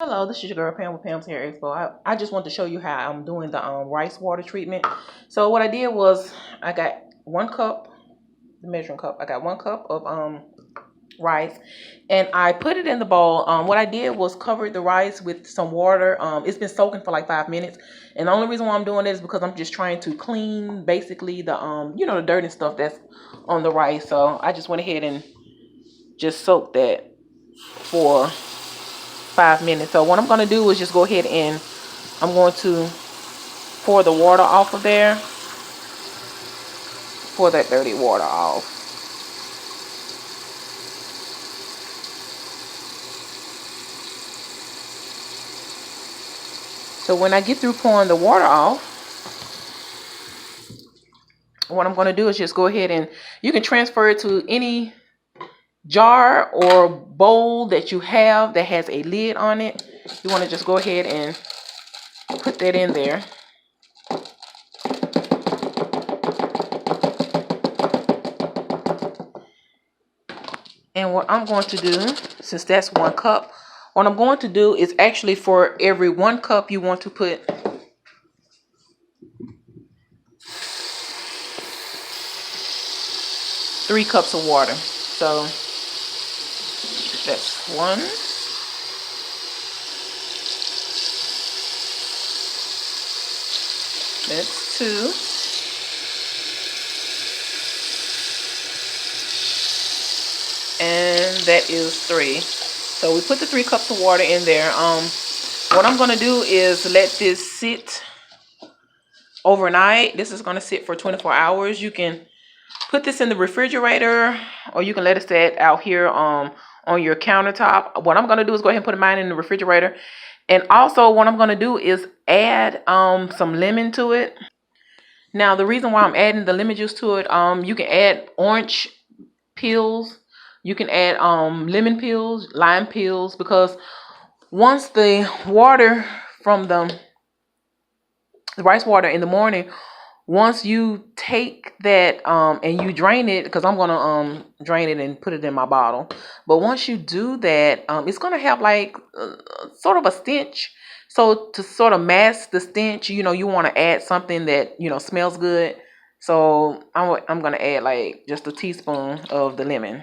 Hello, this is your girl Pam with Pam's Hair Expo. I just want to show you how I'm doing the rice water treatment. So what I did was I got 1 cup, the measuring cup. I got 1 cup of rice, and I put it in the bowl. What I did was cover the rice with some water. It's been soaking for like 5 minutes, and the only reason why I'm doing this is because I'm just trying to clean basically the the dirt and stuff that's on the rice. So I just went ahead and just soaked that for 5 minutes. So what I'm going to do is just go ahead and I'm going to pour the water off of there. Pour that dirty water off. So when I get through pouring the water off, what I'm going to do is just go ahead and you can transfer it to any jar or bowl that you have that has a lid on it. You want to just go ahead and put that in there. And what I'm going to do, since that's 1 cup, what I'm going to do is actually for every 1 cup you want to put 3 cups of water. So that's 1. That's 2. And that is 3. So we put the 3 cups of water in there. What I'm going to do is let this sit overnight. This is going to sit for 24 hours. You can put this in the refrigerator, or you can let it sit out here on your countertop. What I'm going to do is go ahead and put mine in the refrigerator. And also what I'm going to do is add some lemon to it. Now the reason why I'm adding the lemon juice to it, you can add orange peels. You can add lemon peels, lime peels, because once the water from the rice water in the morning, once you take that and you drain it, because I'm gonna drain it and put it in my bottle. But once you do that, it's gonna have like sort of a stench. So to sort of mask the stench, you want to add something that smells good. So I'm gonna add like just a teaspoon of the lemon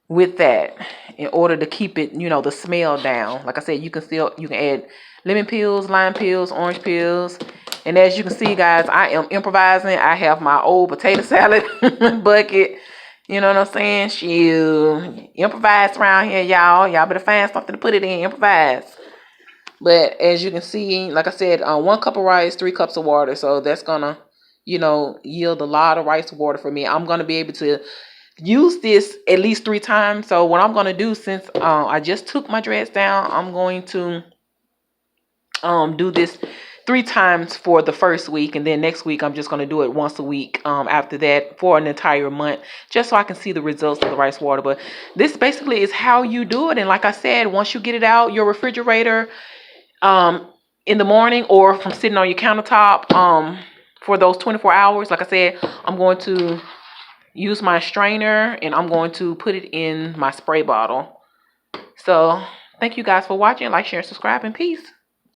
with that in order to keep it, the smell down. Like I said, you can add lemon peels, lime peels, orange peels. And as you can see, guys, I am improvising. I have my old potato salad bucket. You know what I'm saying? She improvise around here, y'all. Y'all better find something to put it in. Improvise. But as you can see, like I said, 1 cup of rice, 3 cups of water. So that's gonna, yield a lot of rice water for me. I'm gonna be able to use this at least 3 times. So what I'm going to do, since I just took my dreads down, I'm going to do this 3 times for the first week, and then next week I'm just going to do it once a week after that for an entire month, just so I can see the results of the rice water. But this basically is how you do it. And like I said, once you get it out your refrigerator in the morning, or from sitting on your countertop for those 24 hours, like I said, I'm going to use my strainer and I'm going to put it in my spray bottle. So thank you guys for watching. Like, share, and subscribe, and peace.